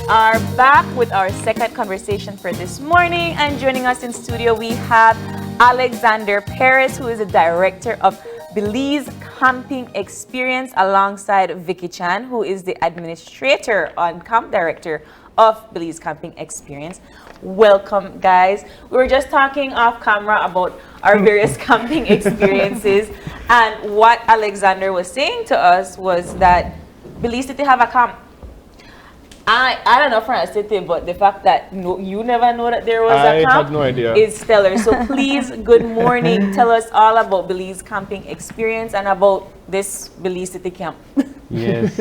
are back with our second conversation for this morning, and joining us in studio we have Alexander Perez, who is the director of Belize Camping Experience, alongside Vicky Chan, who is the administrator and camp director of Belize Camping Experience. Welcome, guys. We were just talking off camera about our various camping experiences, and what Alexander was saying to us was that Belize City have a camp. I don't know from a city, but the fact that you never know that there was a camp, I had no idea, is stellar. So please, good morning. Tell us all about Belize Camping Experience and about this Belize City camp. Yes.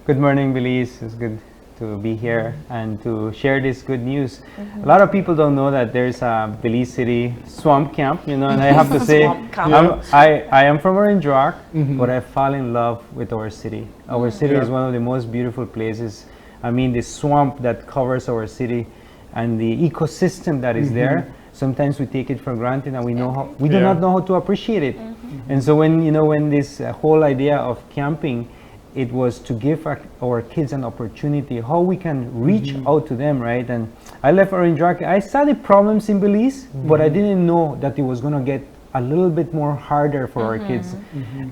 Good morning, Belize. It's good to be here and to share this good news. A lot of people don't know that there's a Belize City swamp camp, and I have to say, I am from Orange Rock, but I fall in love with our city. Our city is one of the most beautiful places. I mean, the swamp that covers our city and the ecosystem that is there, sometimes we take it for granted, and we do not know how to appreciate it. And so when this whole idea of camping, it was to give our kids an opportunity, how we can reach out to them, right? And I left Orange Rock. I saw the problems in Belize, but I didn't know that it was going to get a little bit more harder for our kids.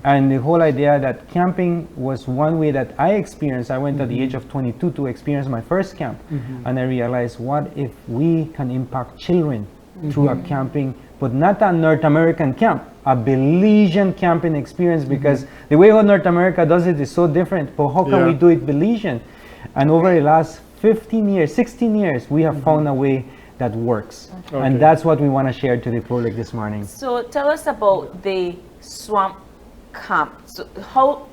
And the whole idea that camping was one way that I experienced. I went at the age of 22 to experience my first camp. And I realized, what if we can impact children through a camping, but not a North American camp, a Belizean camping experience, because the way how North America does it is so different, but how can we do it Belizean? And over the last 15 years, 16 years, we have found a way that works. And that's what we want to share to the public this morning. So tell us about the swamp camp. So how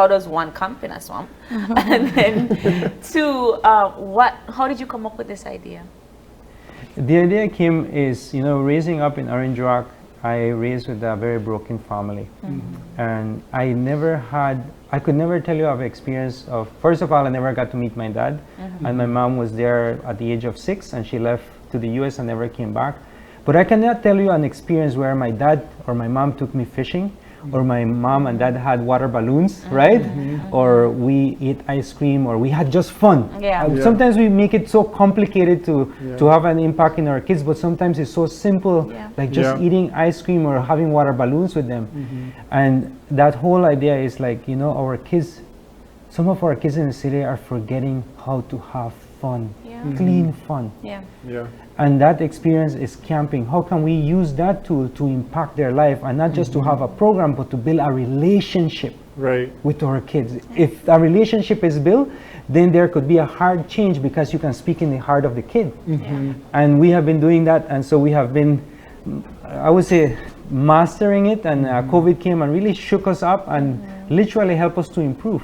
does one camp in a swamp? And then two, how did you come up with this idea? The idea came is, raising up in Orange Rock, I raised with a very broken family. And I could never tell you of experience of, first of all, I never got to meet my dad. And my mom was there at the age of 6, and she left to the US and never came back. But I cannot tell you an experience where my dad or my mom took me fishing, or my mom and dad had water balloons, right? Or we ate ice cream, or we had just fun. Sometimes we make it so complicated to have an impact in our kids, but sometimes it's so simple, like just eating ice cream or having water balloons with them. And that whole idea is like, our kids, some of our kids in the city are forgetting how to have fun, clean fun. And that experience is camping. How can we use that tool to impact their life, and not just to have a program, but to build a relationship with our kids? If a relationship is built, then there could be a hard change, because you can speak in the heart of the kid. And we have been doing that, and so we have been, I would say, mastering it. And COVID came and really shook us up and literally helped us to improve.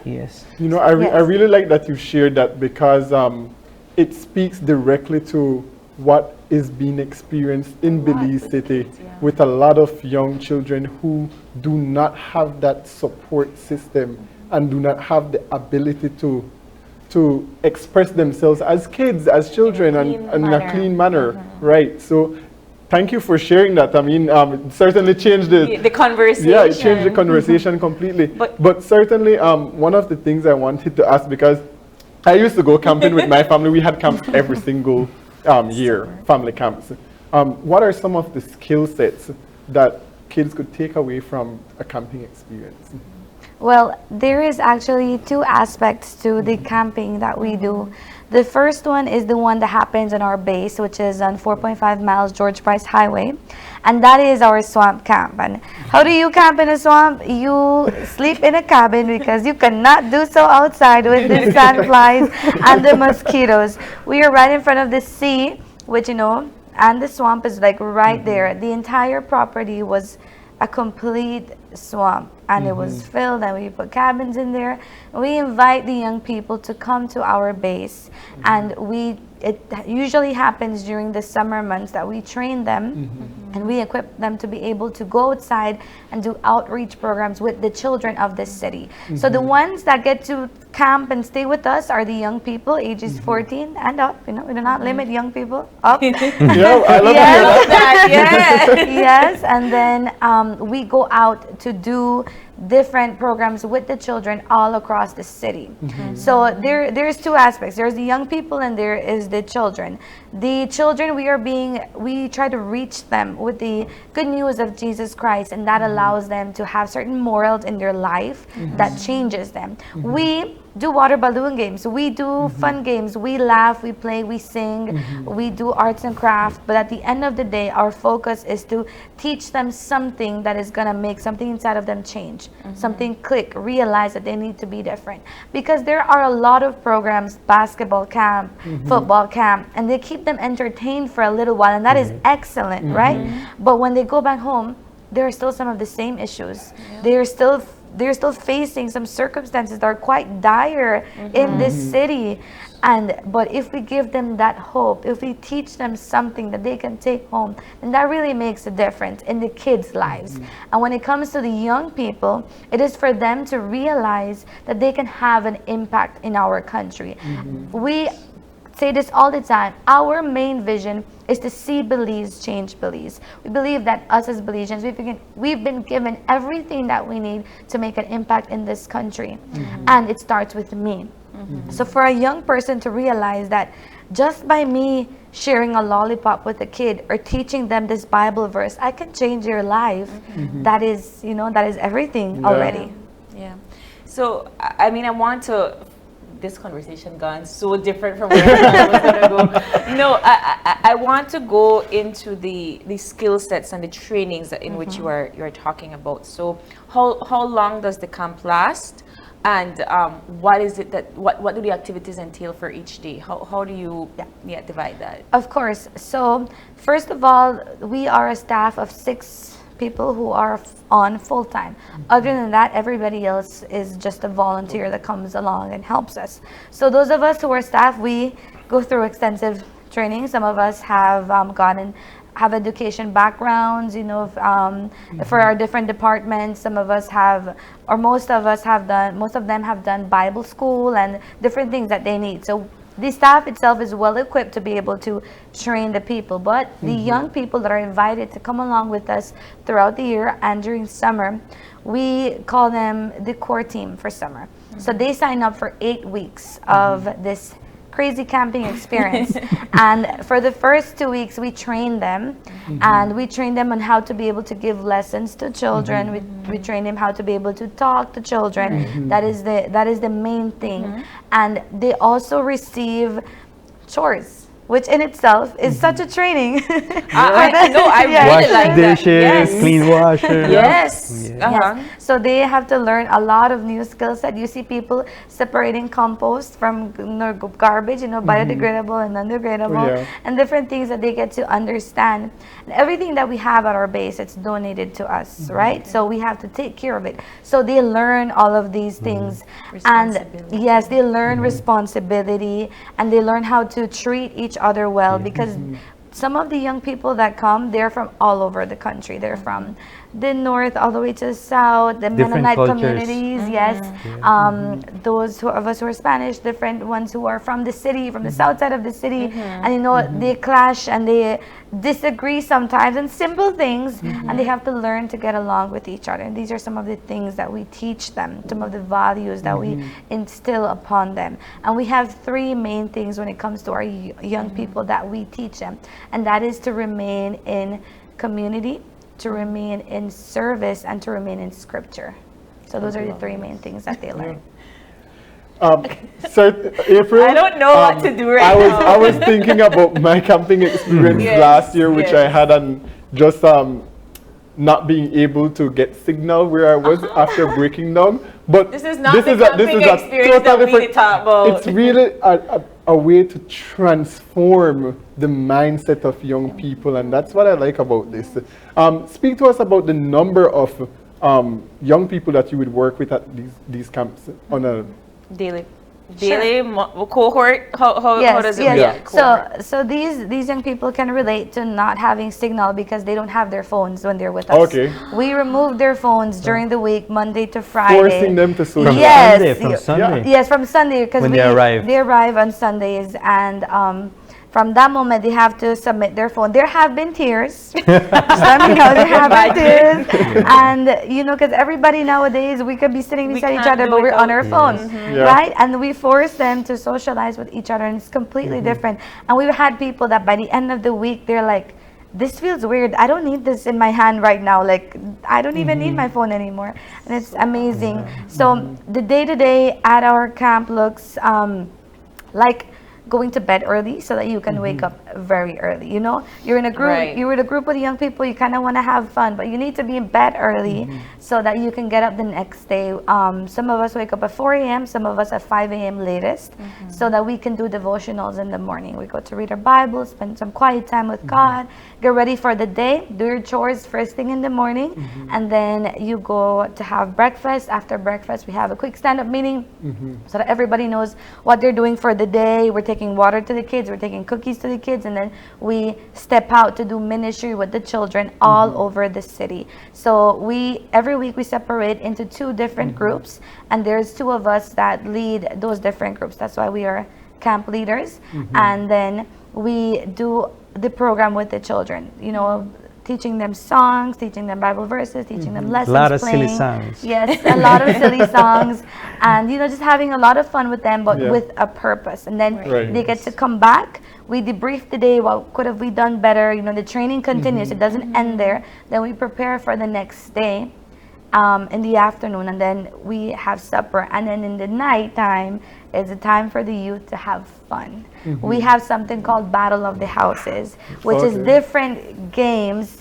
Yes. I really like that you shared that, because it speaks directly to what is being experienced in Belize City with a lot of young children who do not have that support system and do not have the ability to express themselves as kids, as children, and in a clean manner, right? So thank you for sharing that. I mean, it certainly changed the conversation. Yeah, it changed the conversation completely. But certainly, one of the things I wanted to ask, because I used to go camping with my family. We had camps every single year, family camps. What are some of the skill sets that kids could take away from a camping experience? Well, there is actually two aspects to the camping that we do. The first one is the one that happens on our base, which is on 4.5 miles George Price Highway. And that is our swamp camp. And how do you camp in a swamp? You sleep in a cabin, because you cannot do so outside with the sandflies and the mosquitoes. We are right in front of the sea, which, and the swamp is like right there. The entire property was a complete swamp, and it was filled, and we put cabins in there. We invite the young people to come to our base, and it usually happens during the summer months that we train them and we equip them to be able to go outside and do outreach programs with the children of this city. So the ones that get to camp and stay with us are the young people ages 14 and up. We do not limit young people up. I love that. Yes, and then we go out to do different programs with the children all across the city. So there's two aspects. There's the young people and there is the children. The children, we try to reach them with the good news of Jesus Christ, and that allows them to have certain morals in their life that changes them. We do water balloon games, we do fun games, we laugh, we play, we sing, we do arts and crafts, but at the end of the day, our focus is to teach them something that is going to make something inside of them change, something click, realize that they need to be different. Because there are a lot of programs, basketball camp, football camp, and they keep them entertained for a little while, and that is excellent, right? But when they go back home, there are still some of the same issues. They're still facing some circumstances that are quite dire in this city. But if we give them that hope, if we teach them something that they can take home, then that really makes a difference in the kids' lives. And when it comes to the young people, it is for them to realize that they can have an impact in our country. We say this all the time. Our main vision is to see Belize change Belize. We believe that us as Belizeans, we've been given everything that we need to make an impact in this country. And it starts with me. So for a young person to realize that just by me sharing a lollipop with a kid or teaching them this Bible verse, I can change your life. That is, that is everything already. Yeah. So, I mean, I want to, this conversation gone so different from where I was going to go. No, I want to go into the skill sets and the trainings in which you are talking about. So how long does the camp last? And what is it that what do the activities entail for each day? How do you divide that? Of course. So first of all, we are a staff of 6 people who are on full time. Other than that, everybody else is just a volunteer that comes along and helps us. So those of us who are staff, we go through extensive training. Some of us have have education backgrounds, for our different departments. Some of us have, or most of them have done Bible school and different things that they need. So the staff itself is well equipped to be able to train the people, but the young people that are invited to come along with us throughout the year and during summer, we call them the core team for summer. So they sign up for 8 weeks of this crazy camping experience. And for the first 2 weeks, we train them, and we train them on how to be able to give lessons to children. We train them how to be able to talk to children. That is the main thing. And they also receive chores, which in itself is such a training. I really Wash like dishes, that. Yes. clean washer. Yes. Yes. So they have to learn a lot of new skills that you see people separating compost from garbage, biodegradable and non-degradable, and different things that they get to understand. And everything that we have at our base, it's donated to us, right? So we have to take care of it. So they learn all of these things. And yes, they learn responsibility, and they learn how to treat each other well, because some of the young people that come, they're from all over the country. They're from the north all the way to the south, the Different Mennonite cultures. communities, those of us who are Spanish, different ones who are from the city, from the south side of the city, and they clash and they disagree sometimes on simple things, and they have to learn to get along with each other. And these are some of the things that we teach them, some of the values that we instill upon them. And we have 3 main things when it comes to our young people that we teach them, and that is to remain in community, to remain in service, and to remain in scripture. So those are the 3 main things that they learn. So April, I don't know what to do right now. I was thinking about my camping experience last year, which I had, and just not being able to get signal where I was after breaking down. But this is not the camping experience that we talk about. It's really a way to transform the mindset of young people, and that's what I like about this. Speak to us about the number of young people that you would work with at these camps on a daily cohort. How does it work? So these young people can relate to not having signal because they don't have their phones when they're with us. Okay. We remove their phones during the week, Monday to Friday. Forcing them to social. Yes. From Sunday. Yes, from Sunday, because When they arrive. They arrive on Sundays, and from that moment they have to submit their phone. There have been tears. Just let me know, there have been tears. And you know, because everybody nowadays, we could be sitting beside each other, but we're on our phones, right? And we force them to socialize with each other, and it's completely different. And we've had people that by the end of the week, they're like, this feels weird. I don't need this in my hand right now. Like, I don't even need my phone anymore. And it's amazing. So the day-to-day at our camp looks like going to bed early so that you can wake up very early. You know, you're in a group, you're with a group of young people, you kind of want to have fun, but you need to be in bed early so that you can get up the next day. Some of us wake up at 4 a.m., some of us at 5 a.m. latest, so that we can do devotionals in the morning. We go to read our Bible, spend some quiet time with God, get ready for the day, do your chores first thing in the morning, and then you go to have breakfast. After breakfast, we have a quick stand-up meeting so that everybody knows what they're doing for the day. We're taking water to the kids, we're taking cookies to the kids, and then we step out to do ministry with the children all over the city. So every week we separate into 2 different groups, and there's 2 of us that lead those different groups. That's why we are camp leaders. And then we do the program with the children, you know, teaching them songs, teaching them Bible verses, teaching them lessons. A lot of playing. silly songs. Yes, a lot of silly songs, and you know, just having a lot of fun with them, but with a purpose. And then they get to come back. We debrief the day. What could have we done better? You know, the training continues. It doesn't end there. Then we prepare for the next day in the afternoon, and then we have supper. And then in the night time is a time for the youth to have fun. We have something called Battle of the Houses, which is different games.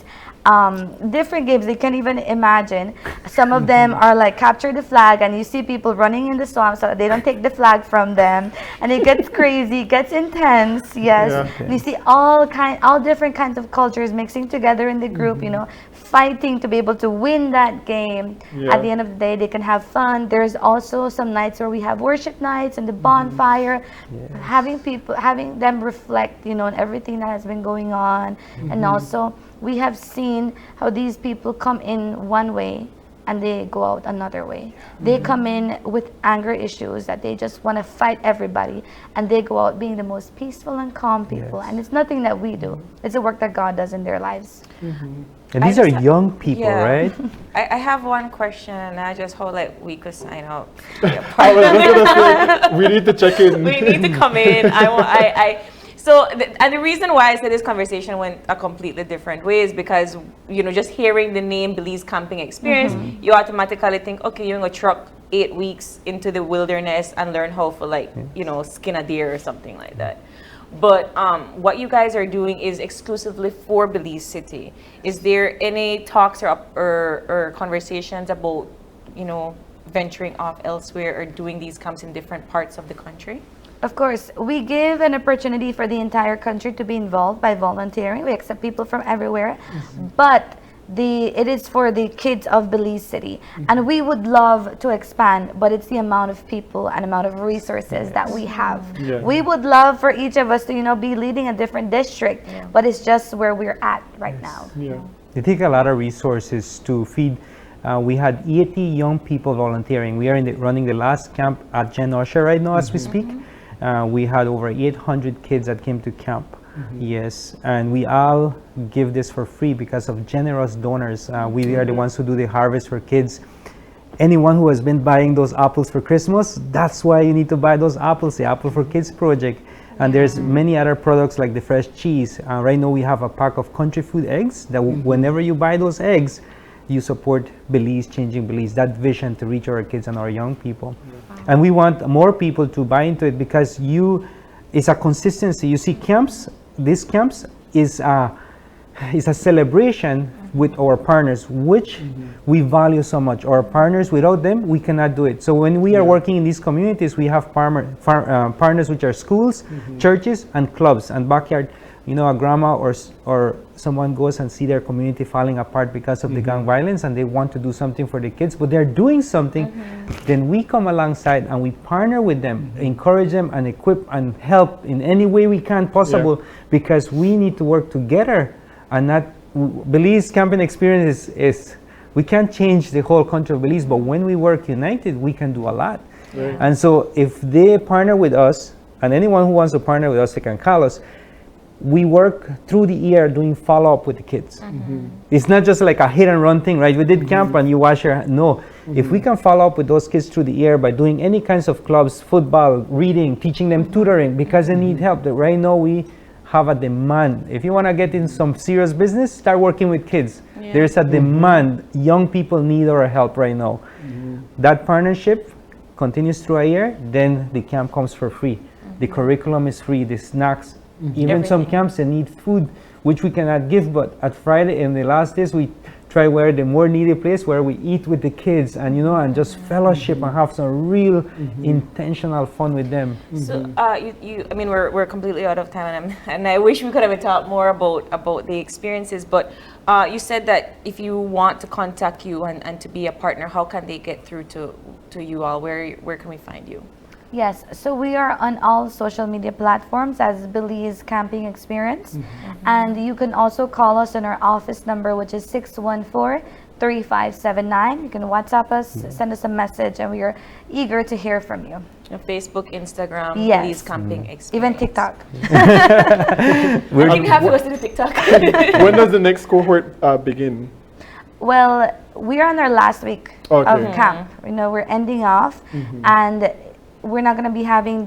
Different games they can't even imagine. Some of them are like capture the flag, and you see people running in the swamp so they don't take the flag from them, and it gets crazy, gets intense. And you see all different kinds of cultures mixing together in the group, you know, fighting to be able to win that game. At the end of the day, they can have fun. There's also some nights where we have worship nights and the bonfire, having them reflect, you know, on everything that has been going on. And also we have seen how these people come in one way and they go out another way. They come in with anger issues that they just want to fight everybody, and they go out being the most peaceful and calm people. And it's nothing that we do. It's the work that God does in their lives. And these are young people, right? I have one question, and I just hope like we could sign up. I was just gonna say, we need to check in. We need to come in. And the reason why I said this conversation went a completely different way is because, you know, just hearing the name Belize Camping Experience, you automatically think, okay, you're going to truck 8 weeks into the wilderness and learn how to, like, you know, skin a deer or something like that. But what you guys are doing is exclusively for Belize City. Is there any talks or conversations about, you know, venturing off elsewhere or doing these camps in different parts of the country? Of course, we give an opportunity for the entire country to be involved by volunteering. We accept people from everywhere, but it is for the kids of Belize City. And we would love to expand, but it's the amount of people and amount of resources that we have. We would love for each of us to, you know, be leading a different district, but it's just where we're at right now. They take a lot of resources to feed. We had 80 young people volunteering. We are running the last camp at Gen Osher right now as we speak. We had over 800 kids that came to camp. Yes, and we all give this for free because of generous donors. We are the ones who do the harvest for kids. Anyone who has been buying those apples for Christmas, that's why you need to buy those apples, the Apple for Kids project. And there's many other products like the fresh cheese. Right now we have a pack of country food eggs that whenever you buy those eggs, you support Belize, changing Belize, that vision to reach our kids and our young people. And we want more people to buy into it because it's a consistency. You see these camps is a celebration with our partners, which we value so much. Our partners, without them, we cannot do it. So when we are working in these communities, we have partners which are schools, churches, and clubs and backyard. You know, a grandma or someone goes and see their community falling apart because of the gang violence, and they want to do something for the kids, but they're doing something. Then we come alongside and we partner with them, encourage them, and equip and help in any way we can possible, because we need to work together. And not Belize Camping Experience is we can't change the whole country of Belize, but when we work united, we can do a lot. And so if they partner with us, and anyone who wants to partner with us, they can call us. we work through the year doing follow-up with the kids. It's not just like a hit and run thing, right? We did camp and you wash your hands. No, if we can follow up with those kids through the year by doing any kinds of clubs, football, reading, teaching them tutoring, because they need help. Right now we have a demand. If you want to get in some serious business, start working with kids. There's a demand. Young people need our help right now. That partnership continues through a year, then the camp comes for free. The curriculum is free, the snacks. Even some camps, they need food, which we cannot give, but at Friday, in the last days, we try where the more needy place where we eat with the kids and, you know, and just fellowship and have some real intentional fun with them. So, I mean, we're completely out of time, and I wish we could have talked more about the experiences, but you said that if you want to contact you and to be a partner, how can they get through to you all? Where can we find you? Yes, so we are on all social media platforms as Belize Camping Experience. And you can also call us on our office number, which is 614-3579. You can WhatsApp us, send us a message, and we are eager to hear from you. Facebook, Instagram, Yes. Belize Camping Experience. Even TikTok. I think we have to go to the TikTok. When does the next cohort begin? Well, we are on our last week of camp. You know, we're ending off, and we're not going to be having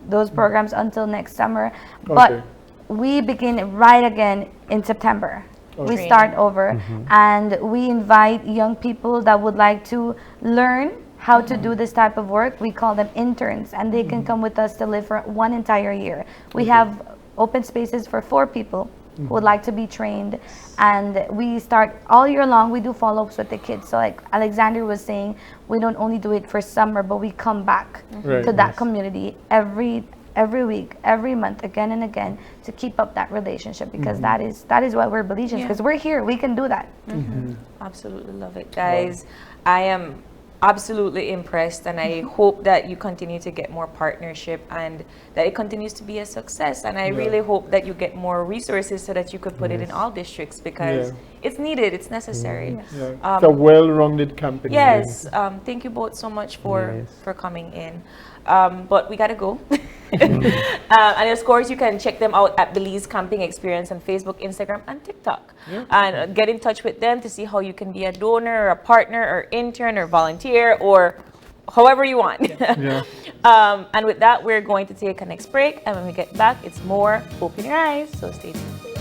those programs until next summer. But we begin right again in September. We start over, and we invite young people that would like to learn how to do this type of work. We call them interns, and they can come with us to live for one entire year. We have open spaces for 4 people who would like to be trained, and we start all year long. We do follow-ups with the kids. So like Alexander was saying, we don't only do it for summer, but we come back to that community every week, every month, again and again, to keep up that relationship, because that is what we're Belizeans, because we're here, we can do that. Absolutely love it, guys. I am absolutely impressed, and I hope that you continue to get more partnership and that it continues to be a success, and I really hope that you get more resources so that you could put it in all districts, because it's needed, it's necessary. It's a well-rounded camping. Yes, thank you both so much for coming in. But we gotta go. And of course, you can check them out at Belize Camping Experience on Facebook, Instagram, and TikTok. And get in touch with them to see how you can be a donor, or a partner, or intern, or volunteer, or however you want. And with that, we're going to take a next break. And when we get back, it's more Open Your Eyes. So stay tuned.